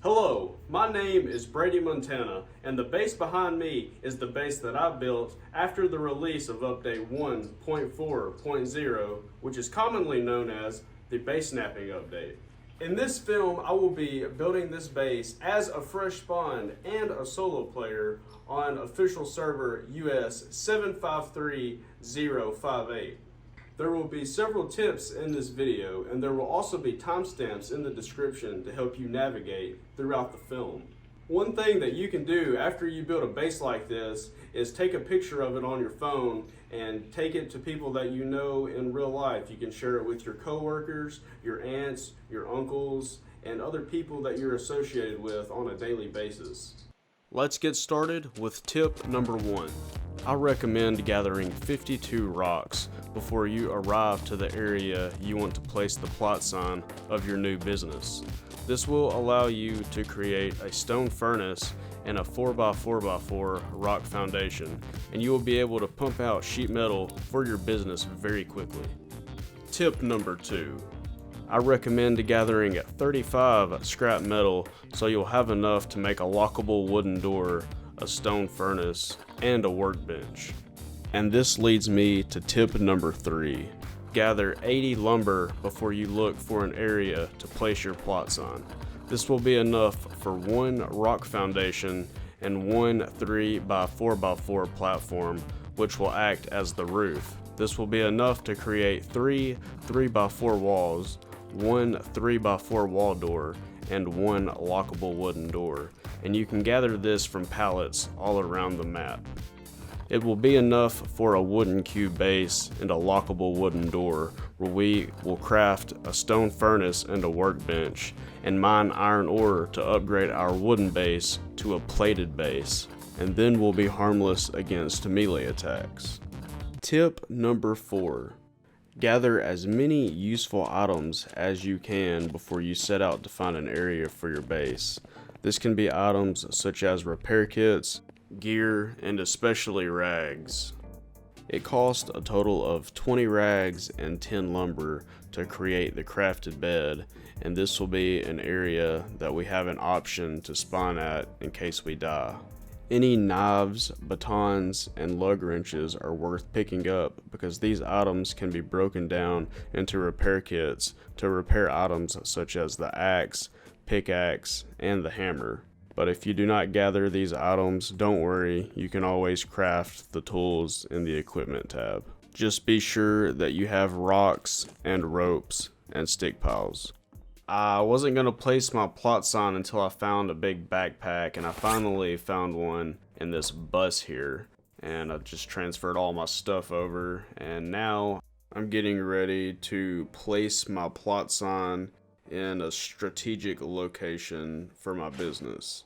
Hello, my name is Brady Montana, and the base behind me is the base that I built after the release of Update 1.4.0, which is commonly known as the Base Snapping Update. In this film, I will be building this base as a fresh spawn and a solo player on official server US 753058. There will be several tips in this video, and there will also be timestamps in the description to help you navigate throughout the film. One thing that you can do after you build a base like this is take a picture of it on your phone and take it to people that you know in real life. You can share it with your coworkers, your aunts, your uncles, and other people that you're associated with on a daily basis. Let's get started with tip number 1. I recommend gathering 52 rocks before you arrive to the area you want to place the plot sign of your new business. This will allow you to create a stone furnace and a 4x4x4 rock foundation, and you will be able to pump out sheet metal for your business very quickly. Tip number 2. I recommend gathering 35 scrap metal so you'll have enough to make a lockable wooden door, a stone furnace, and a workbench. And this leads me to tip number 3. Gather 80 lumber before you look for an area to place your plot sign. This will be enough for one rock foundation and one 3x4x4 platform, which will act as the roof. This will be enough to create 3 3x4 walls, one 3x4 wall door, and one lockable wooden door, and you can gather this from pallets all around the map. It will be enough for a wooden cube base and a lockable wooden door, where we will craft a stone furnace and a workbench, and mine iron ore to upgrade our wooden base to a plated base, and then we'll be harmless against melee attacks. Tip number 4. Gather as many useful items as you can before you set out to find an area for your base. This can be items such as repair kits, gear, and especially rags. It costs a total of 20 rags and 10 lumber to create the crafted bed, and this will be an area that we have an option to spawn at in case we die. Any knives, batons, and lug wrenches are worth picking up because these items can be broken down into repair kits to repair items such as the axe, pickaxe, and the hammer. But if you do not gather these items, don't worry, you can always craft the tools in the equipment tab. Just be sure that you have rocks and ropes and stick piles. I wasn't going to place my plot sign until I found a big backpack, and I finally found one in this bus here, and I just transferred all my stuff over, and now I'm getting ready to place my plot sign in a strategic location for my business.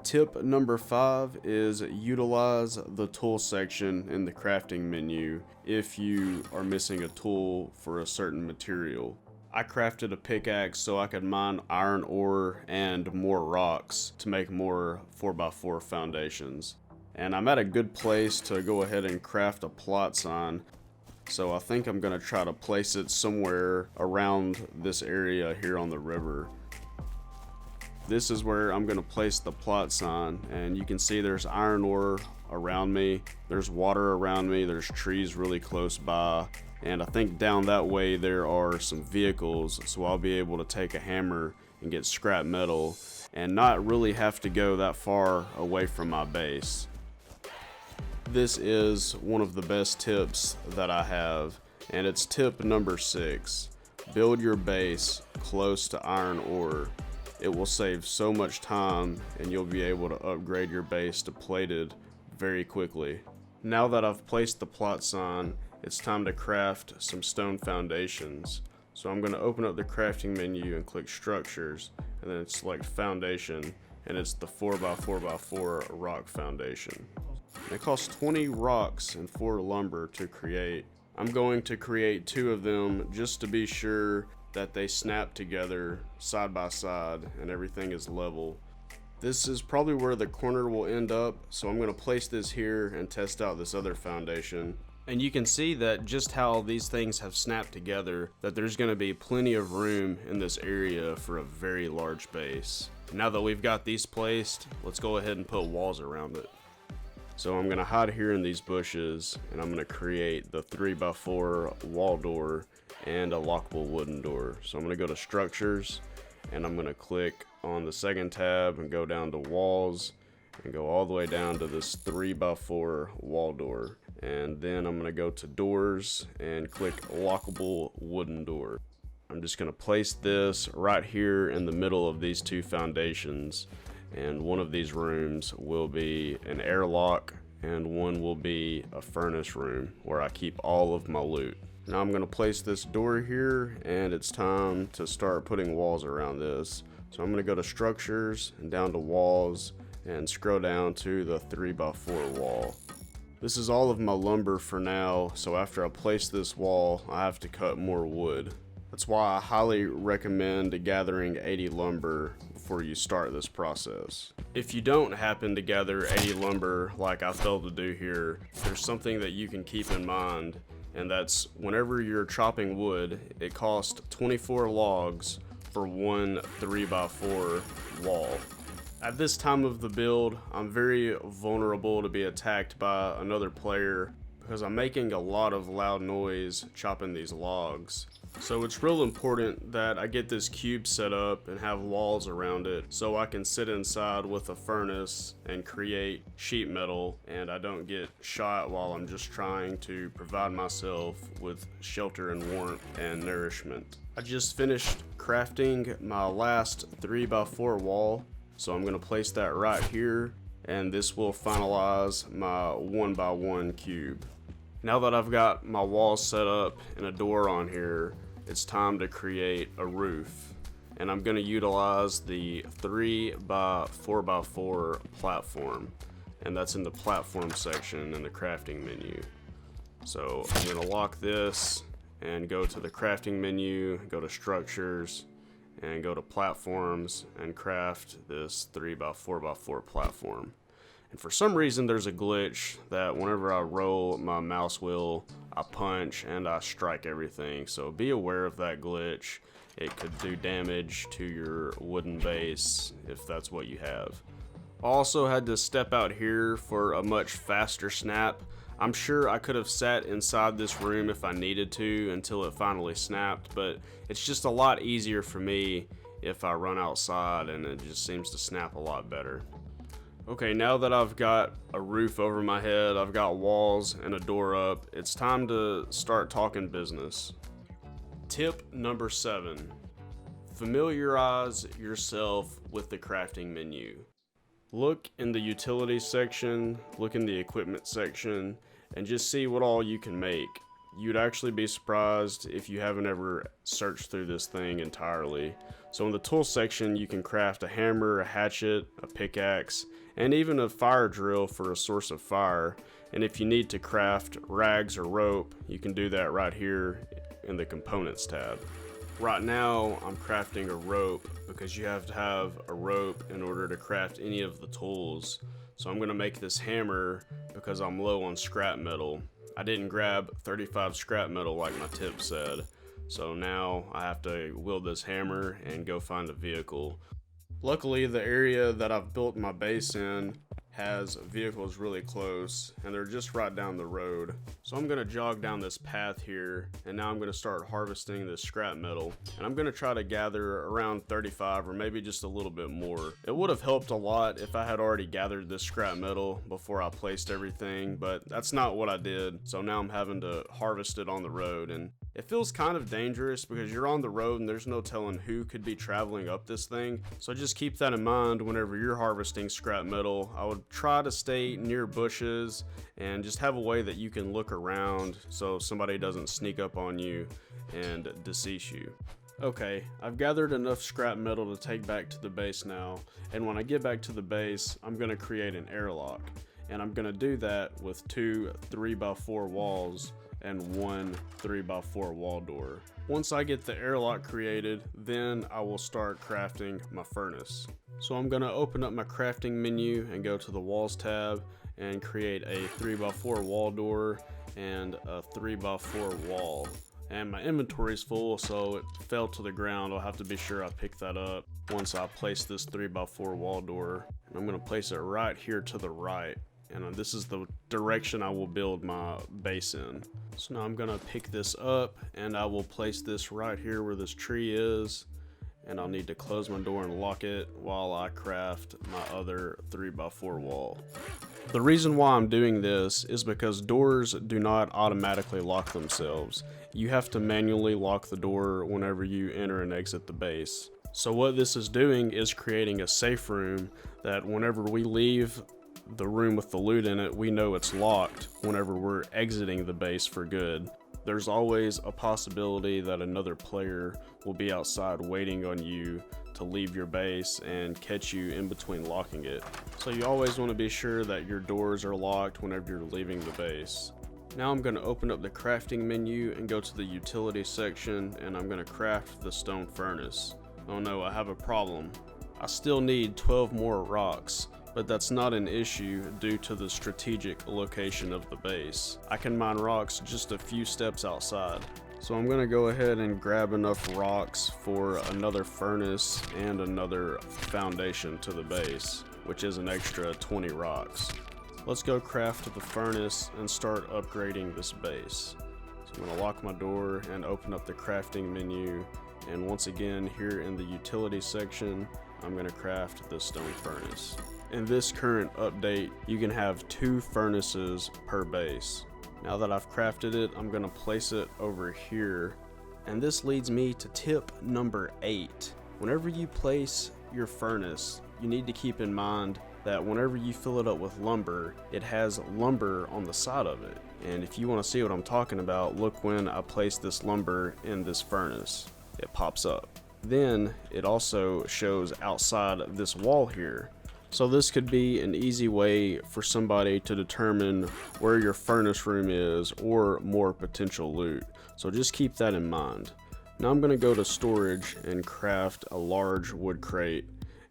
Tip number 5 is utilize the tool section in the crafting menu if you are missing a tool for a certain material. I crafted a pickaxe so I could mine iron ore and more rocks to make more 4x4 foundations. And I'm at a good place to go ahead and craft a plot sign, so I think I'm going to try to place it somewhere around this area here on the river. This is where I'm going to place the plot sign, and you can see there's iron ore around me, there's water around me, there's trees really close by, and I think down that way there are some vehicles, so I'll be able to take a hammer and get scrap metal and not really have to go that far away from my base. This is one of the best tips that I have, and it's tip number 6. Build your base close to iron ore. It will save so much time, and you'll be able to upgrade your base to plated very quickly. Now that I've placed the plot sign, it's time to craft some stone foundations. So I'm going to open up the crafting menu and click structures, and then select foundation, and it's the 4x4x4 rock foundation. It costs 20 rocks and 4 lumber to create. I'm going to create 2 of them just to be sure that they snap together side by side and everything is level. This is probably where the corner will end up, so I'm going to place this here and test out this other foundation. And you can see that just how these things have snapped together, that there's going to be plenty of room in this area for a very large base. Now that we've got these placed, let's go ahead and put walls around it. So I'm going to hide here in these bushes, and I'm going to create the 3x4 wall door and a lockable wooden door. So I'm going to go to structures, and I'm going to click on the second tab and go down to walls and go all the way down to this 3x4 wall door. And then I'm going to go to doors and click lockable wooden door. I'm just going to place this right here in the middle of these two foundations, and one of these rooms will be an airlock and one will be a furnace room where I keep all of my loot. Now I'm going to place this door here, and it's time to start putting walls around this. So I'm going to go to structures and down to walls and scroll down to the 3x4 wall. This is all of my lumber for now, so after I place this wall, I have to cut more wood. That's why I highly recommend gathering 80 lumber before you start this process. If you don't happen to gather 80 lumber like I failed to do here, there's something that you can keep in mind, and that's whenever you're chopping wood, it costs 24 logs for one 3x4 wall. At this time of the build, I'm very vulnerable to be attacked by another player because I'm making a lot of loud noise chopping these logs. So it's real important that I get this cube set up and have walls around it so I can sit inside with a furnace and create sheet metal, and I don't get shot while I'm just trying to provide myself with shelter and warmth and nourishment. I just finished crafting my last 3x4 wall, so I'm going to place that right here, and this will finalize my 1x1 cube. Now that I've got my walls set up and a door on here, it's time to create a roof. And I'm going to utilize the 3x4x4 platform, and that's in the platform section in the crafting menu. So I'm going to lock this and go to the crafting menu, go to structures, and go to platforms and craft this 3x4x4 platform. And for some reason there's a glitch that whenever I roll my mouse wheel, I punch and I strike everything. So be aware of that glitch. It could do damage to your wooden base if that's what you have. I also had to step out here for a much faster snap. I'm sure I could have sat inside this room if I needed to until it finally snapped, but it's just a lot easier for me if I run outside, and it just seems to snap a lot better. Okay, now that I've got a roof over my head, I've got walls and a door up, it's time to start talking business. Tip number 7, familiarize yourself with the crafting menu. Look in the utilities section, look in the equipment section, and just see what all you can make. You'd actually be surprised if you haven't ever searched through this thing entirely. So in the tool section, you can craft a hammer, a hatchet, a pickaxe, and even a fire drill for a source of fire. And if you need to craft rags or rope, you can do that right here in the components tab. Right now, I'm crafting a rope because you have to have a rope in order to craft any of the tools. So I'm gonna make this hammer because I'm low on scrap metal. I didn't grab 35 scrap metal like my tip said. So now I have to wield this hammer and go find a vehicle. Luckily, the area that I've built my base in has vehicles really close, and they're just right down the road. So I'm gonna jog down this path here, and now I'm gonna start harvesting this scrap metal, and I'm gonna try to gather around 35 or maybe just a little bit more. It would have helped a lot if I had already gathered this scrap metal before I placed everything, but that's not what I did. So now I'm having to harvest it on the road, and it feels kind of dangerous because you're on the road and there's no telling who could be traveling up this thing. So just keep that in mind whenever you're harvesting scrap metal. I would try to stay near bushes and just have a way that you can look around so somebody doesn't sneak up on you and decease you. Okay, I've gathered enough scrap metal to take back to the base now, and when I get back to the base, I'm going to create an airlock. And I'm going to do that with 2 3x4 walls and 1 3x4 wall door. Once I get the airlock created, then I will start crafting my furnace. So I'm gonna open up my crafting menu and go to the walls tab and create a 3x4 wall door and a 3x4 wall. And my inventory is full, so it fell to the ground. I'll have to be sure I pick that up once I place this 3x4 wall door. And I'm going to place it right here to the right. And this is the direction I will build my base in. So now I'm going to pick this up and I will place this right here where this tree is. And I'll need to close my door and lock it while I craft my other 3x4 wall. The reason why I'm doing this is because doors do not automatically lock themselves. You have to manually lock the door whenever you enter and exit the base. So what this is doing is creating a safe room that whenever we leave the room with the loot in it, we know it's locked whenever we're exiting the base for good. There's always a possibility that another player will be outside waiting on you to leave your base and catch you in between locking it. So you always want to be sure that your doors are locked whenever you're leaving the base. Now I'm going to open up the crafting menu and go to the utility section, and I'm going to craft the stone furnace. Oh no, I have a problem. I still need 12 more rocks, but that's not an issue due to the strategic location of the base. I can mine rocks just a few steps outside. So I'm gonna go ahead and grab enough rocks for another furnace and another foundation to the base, which is an extra 20 rocks. Let's go craft the furnace and start upgrading this base. So I'm gonna lock my door and open up the crafting menu. And once again, here in the utility section, I'm gonna craft the stone furnace. In this current update, you can have 2 furnaces per base. Now that I've crafted it, I'm gonna place it over here. And this leads me to tip number 8. Whenever you place your furnace, you need to keep in mind that whenever you fill it up with lumber, it has lumber on the side of it. And if you wanna see what I'm talking about, look when I place this lumber in this furnace. It pops up. Then it also shows outside this wall here. So this could be an easy way for somebody to determine where your furnace room is or more potential loot. So just keep that in mind. Now I'm going to go to storage and craft a large wood crate.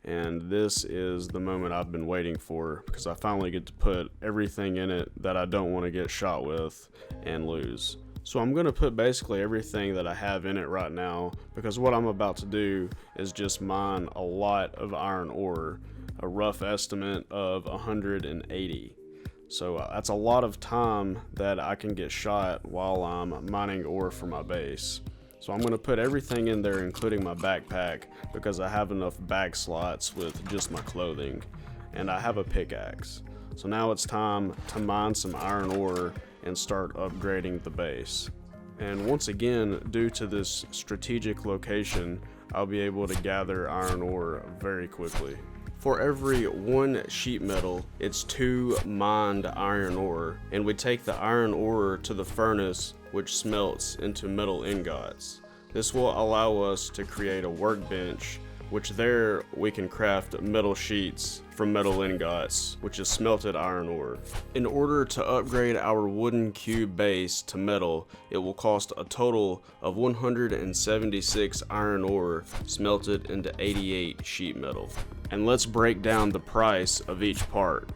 And this is the moment I've been waiting for, because I finally get to put everything in it that I don't want to get shot with and lose. So I'm going to put basically everything that I have in it right now, because what I'm about to do is just mine a lot of iron ore. A rough estimate of 180. So that's a lot of time that I can get shot while I'm mining ore for my base. So I'm going to put everything in there, including my backpack, because I have enough bag slots with just my clothing. And I have a pickaxe. So now it's time to mine some iron ore and start upgrading the base. And once again, due to this strategic location, I'll be able to gather iron ore very quickly. For every 1 sheet metal, it's 2 mined iron ore, and we take the iron ore to the furnace, which smelts into metal ingots. This will allow us to create a workbench, which there we can craft metal sheets from metal ingots, which is smelted iron ore. In order to upgrade our wooden cube base to metal, it will cost a total of 176 iron ore smelted into 88 sheet metal. And let's break down the price of each part.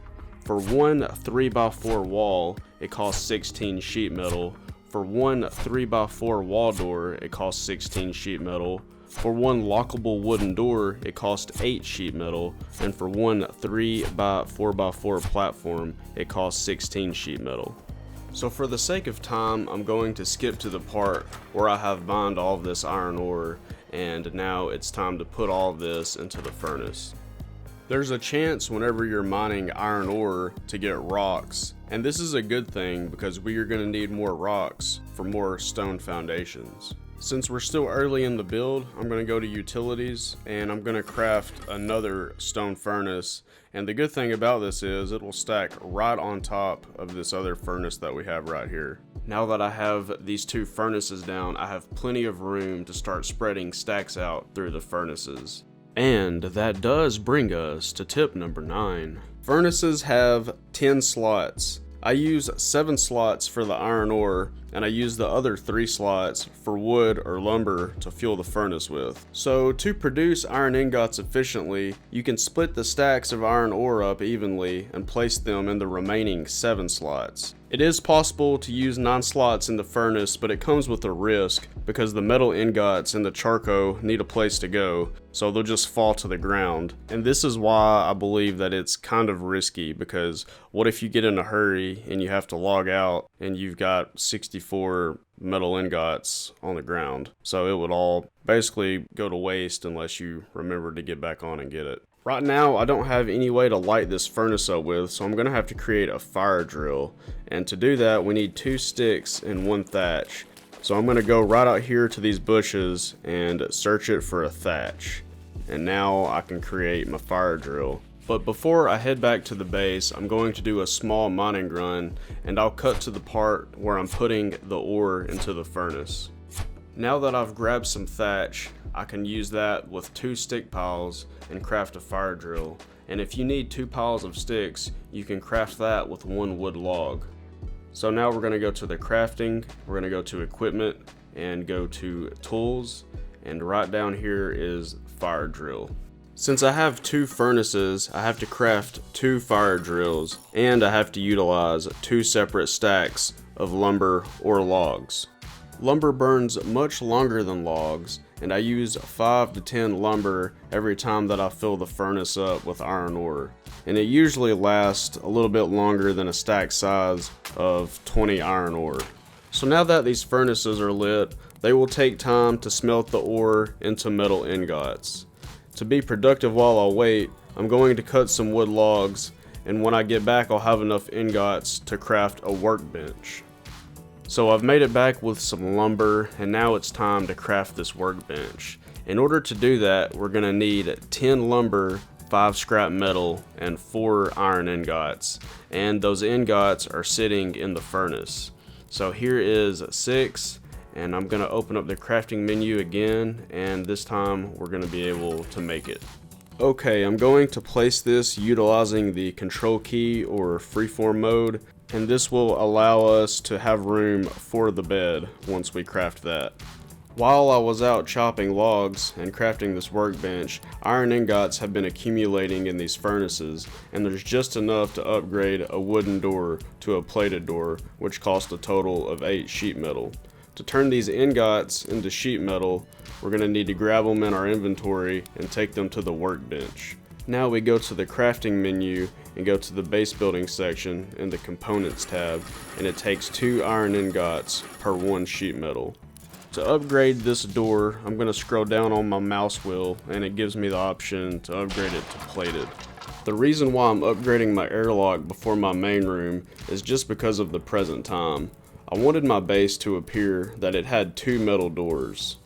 For 1 3x4 wall, it costs 16 sheet metal. For 1 3x4 wall door, it costs 16 sheet metal. For 1 lockable wooden door, it costs 8 sheet metal. And for 1 3x4x4 platform, it costs 16 sheet metal. So for the sake of time, I'm going to skip to the part where I have mined all of this iron ore, and now it's time to put all of this into the furnace. There's a chance whenever you're mining iron ore to get rocks, and this is a good thing because we are going to need more rocks for more stone foundations. Since we're still early in the build, I'm going to go to utilities and I'm going to craft another stone furnace. And the good thing about this is it will stack right on top of this other furnace that we have right here. Now that I have these 2 furnaces down, I have plenty of room to start spreading stacks out through the furnaces. And that does bring us to tip number 9. Furnaces have 10 slots. I use 7 slots for the iron ore and I use the other 3 slots for wood or lumber to fuel the furnace with. So to produce iron ingots efficiently, you can split the stacks of iron ore up evenly and place them in the remaining 7 slots. It is possible to use 9 slots in the furnace, but it comes with a risk because the metal ingots and the charcoal need a place to go, so they'll just fall to the ground. And this is why I believe that it's kind of risky, because what if you get in a hurry and you have to log out and you've got 64 metal ingots on the ground? So it would all basically go to waste unless you remember to get back on and get it. Right now, I don't have any way to light this furnace up with, so I'm going to have to create a fire drill. And to do that, we need 2 sticks and 1 thatch. So I'm going to go right out here to these bushes and search it for a thatch. And now I can create my fire drill. But before I head back to the base, I'm going to do a small mining run, and I'll cut to the part where I'm putting the ore into the furnace. Now that I've grabbed some thatch, I can use that with 2 stick piles and craft a fire drill. And if you need 2 piles of sticks, you can craft that with 1 wood log. So now we're going to go to the crafting, we're going to go to equipment and go to tools, and right down here is fire drill. Since I have 2 furnaces, I have to craft 2 fire drills, and I have to utilize 2 separate stacks of lumber or logs. Lumber burns much longer than logs, and I use 5 to 10 lumber every time that I fill the furnace up with iron ore. And it usually lasts a little bit longer than a stack size of 20 iron ore. So now that these furnaces are lit, they will take time to smelt the ore into metal ingots. To be productive while I wait, I'm going to cut some wood logs, and when I get back I'll have enough ingots to craft a workbench. So I've made it back with some lumber, and now it's time to craft this workbench. In order to do that, we're going to need 10 lumber, 5 scrap metal, and 4 iron ingots. And those ingots are sitting in the furnace. So here is 6, and I'm going to open up the crafting menu again, and this time we're going to be able to make it. Okay, I'm going to place this utilizing the control key or freeform mode, and this will allow us to have room for the bed once we craft that. While I was out chopping logs and crafting this workbench, iron ingots have been accumulating in these furnaces, and there's just enough to upgrade a wooden door to a plated door, which cost a total of 8 sheet metal. To turn these ingots into sheet metal, we're going to need to grab them in our inventory and take them to the workbench. Now we go to the crafting menu and go to the base building section in the components tab, and it takes 2 iron ingots per 1 sheet metal. To upgrade this door, I'm going to scroll down on my mouse wheel, and it gives me the option to upgrade it to plated. The reason why I'm upgrading my airlock before my main room is just because of the present time. I wanted my base to appear that it had 2 metal doors.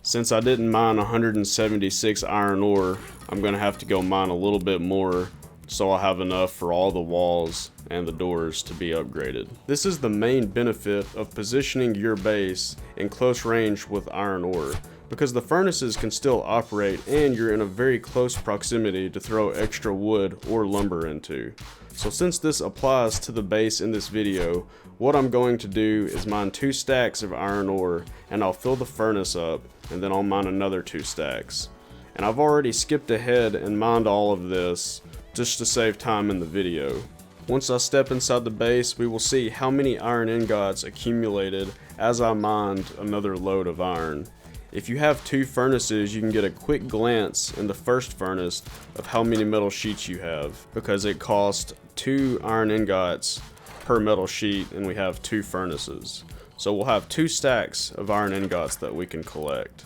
Since I didn't mine 176 iron ore, I'm going to have to go mine a little bit more so I'll have enough for all the walls and the doors to be upgraded. This is the main benefit of positioning your base in close range with iron ore, because the furnaces can still operate and you're in a very close proximity to throw extra wood or lumber into. So since this applies to the base in this video, what I'm going to do is mine 2 stacks of iron ore, and I'll fill the furnace up, and then I'll mine another 2 stacks. And I've already skipped ahead and mined all of this just to save time in the video. Once I step inside the base, we will see how many iron ingots accumulated as I mined another load of iron. If you have 2 furnaces, you can get a quick glance in the first furnace of how many metal sheets you have, because it costs 2 iron ingots per metal sheet, and we have 2 furnaces. So we'll have 2 stacks of iron ingots that we can collect.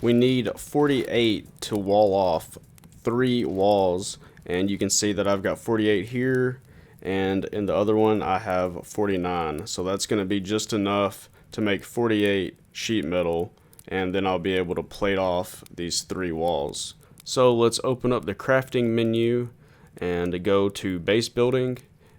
We need 48 to wall off 3 walls, and you can see that I've got 48 here, and in the other one I have 49. So that's going to be just enough to make 48 sheet metal, and then I'll be able to plate off these 3 walls. So let's open up the crafting menu and go to base building,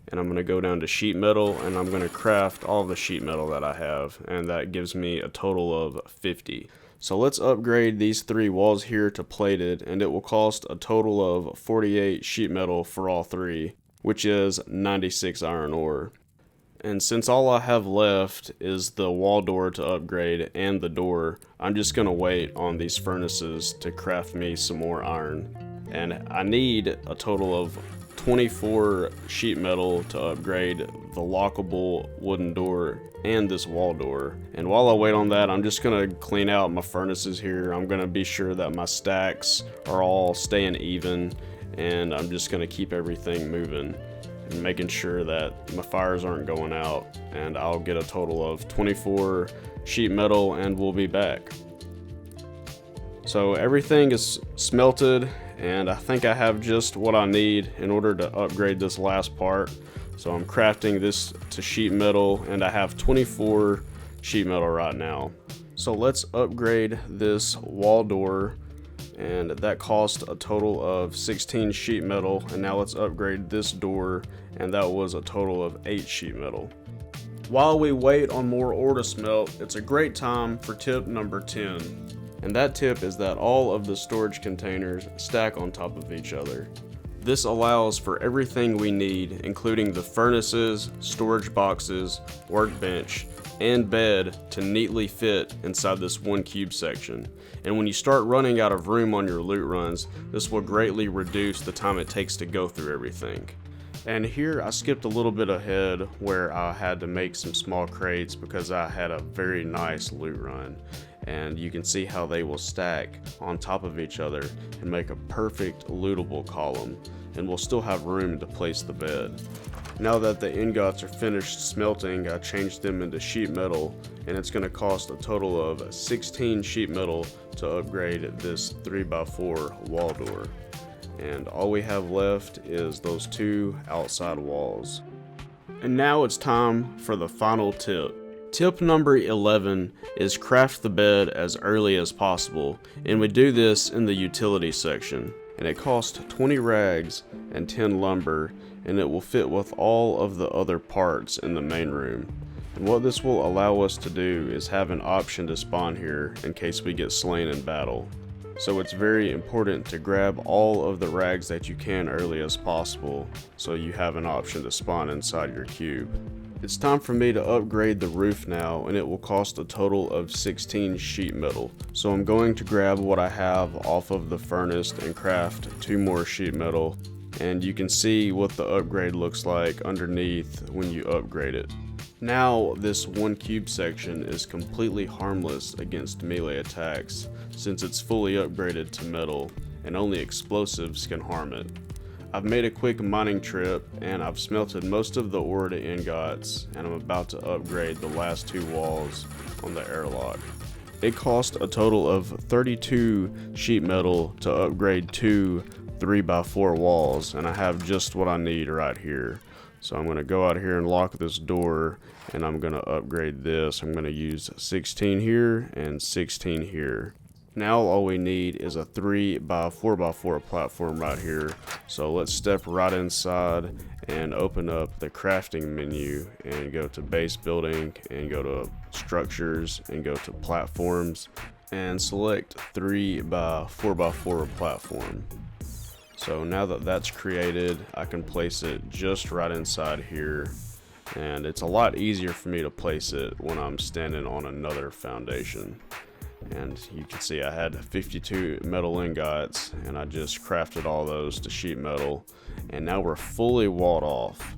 and I'm going to go down to sheet metal, and I'm going to craft all the sheet metal that I have, and that gives me a total of 50. So let's upgrade these 3 walls here to plated, and it will cost a total of 48 sheet metal for all 3, which is 96 iron ore. And since all I have left is the wall door to upgrade and the door, I'm just gonna wait on these furnaces to craft me some more iron. And I need a total of 24 sheet metal to upgrade the lockable wooden door and this wall door. And while I wait on that, I'm just gonna clean out my furnaces here. I'm gonna be sure that my stacks are all staying even, and I'm just gonna keep everything moving and making sure that my fires aren't going out. And I'll get a total of 24 sheet metal and we'll be back. So everything is smelted, and I think I have just what I need in order to upgrade this last part. So I'm crafting this to sheet metal, and I have 24 sheet metal right now. So let's upgrade this wall door, and that cost a total of 16 sheet metal. And now let's upgrade this door, and that was a total of 8 sheet metal. While we wait on more ore to smelt, it's a great time for tip number 10. And that tip is that all of the storage containers stack on top of each other. This allows for everything we need, including the furnaces, storage boxes, workbench, and bed to neatly fit inside this one cube section. And when you start running out of room on your loot runs, this will greatly reduce the time it takes to go through everything. And here I skipped a little bit ahead where I had to make some small crates because I had a very nice loot run. And you can see how they will stack on top of each other and make a perfect lootable column, and we'll still have room to place the bed. Now that the ingots are finished smelting, I changed them into sheet metal, and it's going to cost a total of 16 sheet metal to upgrade this 3x4 wall door. And all we have left is those 2 outside walls. And now it's time for the final tip. Tip number 11 is craft the bed as early as possible, and we do this in the utility section. And it costs 20 rags and 10 lumber, and it will fit with all of the other parts in the main room. And what this will allow us to do is have an option to spawn here in case we get slain in battle. So it's very important to grab all of the rags that you can early as possible, so you have an option to spawn inside your cube. It's time for me to upgrade the roof now, and it will cost a total of 16 sheet metal. So I'm going to grab what I have off of the furnace and craft 2 more sheet metal, and you can see what the upgrade looks like underneath when you upgrade it. Now this one cube section is completely harmless against melee attacks since it's fully upgraded to metal, and only explosives can harm it. I've made a quick mining trip, and I've smelted most of the ore to ingots, and I'm about to upgrade the last 2 walls on the airlock. It cost a total of 32 sheet metal to upgrade 2 3x4 walls, and I have just what I need right here. So I'm going to go out here and lock this door, and I'm going to upgrade this. I'm going to use 16 here and 16 here. Now all we need is a 3x4x4 platform right here. So let's step right inside and open up the crafting menu and go to base building and go to structures and go to platforms and select 3x4x4 platform. So now that that's created, I can place it just right inside here, and it's a lot easier for me to place it when I'm standing on another foundation. And you can see I had 52 metal ingots, and I just crafted all those to sheet metal, and now we're fully walled off.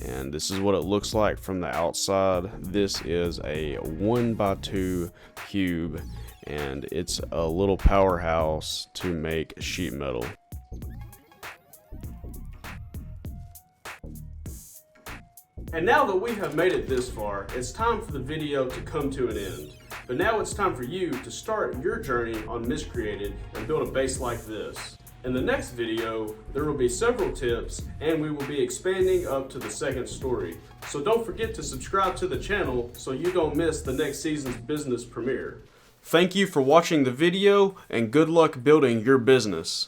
And this is what it looks like from the outside. This is a 1x2 cube, and it's a little powerhouse to make sheet metal. And now that we have made it this far, it's time for the video to come to an end. But now it's time for you to start your journey on Miscreated and build a base like this. In the next video, there will be several tips, and we will be expanding up to the second story. So don't forget to subscribe to the channel so you don't miss the next season's business premiere. Thank you for watching the video, and good luck building your business.